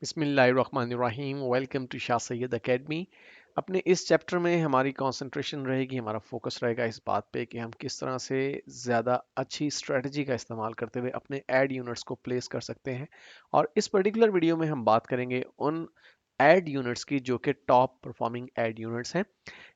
बिस्मिल्लाहिर्रहमानिर्रहीम। Welcome to Shah Syed academy. अपने इस चैप्टर में हमारी कंसंट्रेशन रहेगी, हमारा फोकस रहेगा इस बात पे कि हम किस तरह से ज़्यादा अच्छी स्ट्रेटजी का इस्तेमाल करते हुए अपने ऐड यूनिट्स को प्लेस कर सकते हैं। और इस पर्टिकुलर वीडियो में हम बात करेंगे उन ऐड यूनिट्स की जो कि टॉप परफॉर्मिंग ऐड यूनिट्स हैं।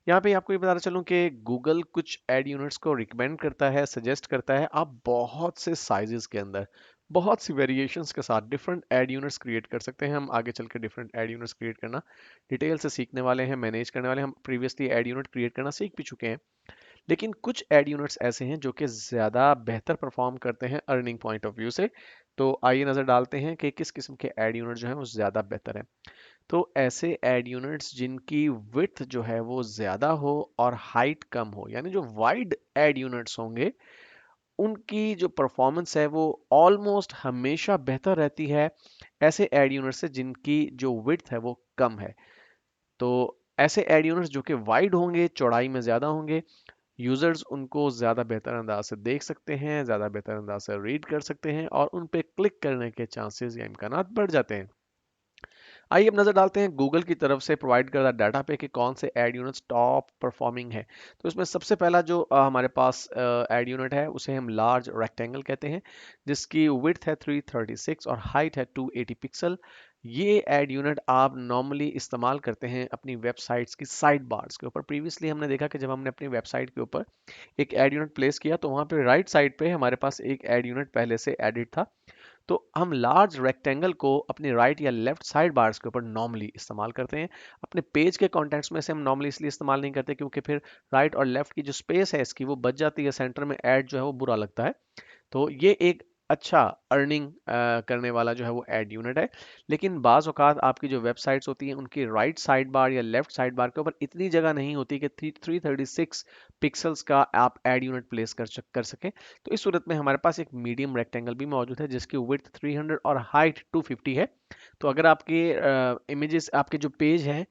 यहाँ पे आपको ये बताना चलूँ कि गूगल कुछ ऐड यूनिट्स को रिकमेंड करता है, सजेस्ट करता है। आप बहुत से साइजेस के अंदर बहुत सी वेरिएशंस के साथ डिफरेंट ऐड यूनिट्स क्रिएट कर सकते हैं। हम आगे चल के डिफरेंट ऐड यूनिट्स क्रिएट करना डिटेल से सीखने वाले हैं, मैनेज करने वाले हैं। हम प्रीवियसली ऐड यूनिट क्रिएट करना सीख भी चुके हैं, लेकिन कुछ ऐड यूनिट्स ऐसे हैं जो कि ज़्यादा बेहतर परफॉर्म करते हैं अर्निंग पॉइंट ऑफ व्यू से। तो आइए नज़र डालते हैं कि किस किस्म के ऐड यूनिट जो हैं वो ज़्यादा बेहतर हैं। तो ऐसे ऐड यूनिट्स जिनकी विड्थ जो है वो ज़्यादा हो और हाइट कम हो, यानी जो वाइड ऐड यूनिट्स होंगे उनकी जो परफॉर्मेंस है वो ऑलमोस्ट हमेशा बेहतर रहती है ऐसे ऐड यूनिट से जिनकी जो विड्थ है वो कम है। तो ऐसे ऐड यूनिट्स जो कि वाइड होंगे, चौड़ाई में ज़्यादा होंगे, यूजर्स उनको ज़्यादा बेहतर अंदाज से देख सकते हैं, ज़्यादा बेहतर अंदाज से रीड कर सकते हैं और उन पे क्लिक करने के चांसेस या इम्कानात बढ़ जाते हैं। आइए अब नजर डालते हैं गूगल की तरफ से प्रोवाइड करदा डाटा पे कि कौन से एड यूनिट्स टॉप परफॉर्मिंग है। तो इसमें सबसे पहला जो हमारे पास एड यूनिट है उसे हम लार्ज रेक्टेंगल कहते हैं, जिसकी विड्थ है 336 और हाइट है 280 पिक्सल। ये एड यूनिट आप नॉर्मली इस्तेमाल करते हैं अपनी वेबसाइट्स की साइड बार्स के ऊपर। प्रीवियसली हमने देखा कि जब हमने अपनी वेबसाइट के ऊपर एक एड यूनिट प्लेस किया तो वहाँ पे राइट साइड पे हमारे पास एक एड यूनिट पहले से एडिट था। तो हम लार्ज रेक्टेंगल को अपने राइट या लेफ्ट साइड बार्स के ऊपर नॉर्मली इस्तेमाल करते हैं। अपने पेज के कॉन्टेंट्स में से हम नॉर्मली इसलिए इस्तेमाल नहीं करते क्योंकि फिर राइट और लेफ्ट की जो स्पेस है इसकी वो बच जाती है, सेंटर में ऐड जो है वो बुरा लगता है। तो ये एक अच्छा अर्निंग करने वाला जो है वो ऐड यूनिट है। लेकिन बाज़ औक़ात आपकी जो वेबसाइट्स होती हैं उनकी राइट साइड बार या लेफ्ट साइड बार के ऊपर इतनी जगह नहीं होती कि 336 पिक्सल्स का आप ऐड यूनिट प्लेस कर सकें। तो इस सूरत में हमारे पास एक मीडियम रेक्टेंगल भी मौजूद है जिसकी विड्थ 300 और हाइट 250 है। तो अगर आपके इमेजेस, आपके जो पेज हैं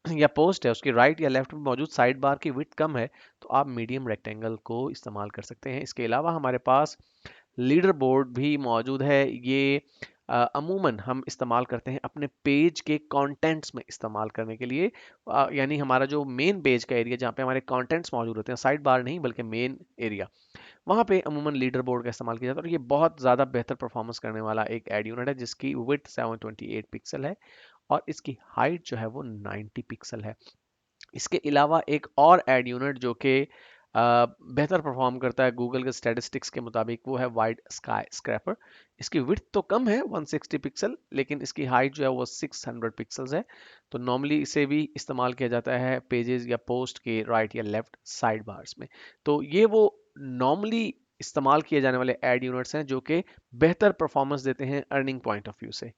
या पोस्ट है उसकी राइट या लेफ्ट में मौजूद साइड बार की विड्थ कम है, तो आप मीडियम रेक्टेंगल को इस्तेमाल कर सकते हैं। इसके अलावा हमारे पास लीडर बोर्ड भी मौजूद है। ये अमूमन हम इस्तेमाल करते हैं अपने पेज के कंटेंट्स में इस्तेमाल करने के लिए। यानी हमारा जो मेन पेज का एरिया जहाँ पे हमारे कंटेंट्स मौजूद होते हैं, साइड बार नहीं बल्कि मेन एरिया, वहाँ पे अमूमन लीडर बोर्ड का इस्तेमाल किया जाता है। और ये बहुत ज़्यादा बेहतर परफॉर्मेंस करने वाला एक एड यूनिट है जिसकी विड्थ 728 पिक्सल है और इसकी हाइट जो है वो 90 पिक्सल है। इसके अलावा एक और एड यूनिट जो कि बेहतर परफॉर्म करता है गूगल के स्टैटिस्टिक्स के मुताबिक, वो है वाइड स्काई स्क्रैपर। इसकी विड्थ तो कम है 160 पिक्सल, लेकिन इसकी हाइट जो है वो 600 पिक्सल्स है। तो नॉर्मली इसे भी इस्तेमाल किया जाता है पेजेस या पोस्ट के राइट या लेफ्ट साइड बार्स में। तो ये वो नॉर्मली इस्तेमाल किए जाने वाले एड यूनिट्स हैं जो कि बेहतर परफॉर्मेंस देते हैं अर्निंग पॉइंट ऑफ व्यू से।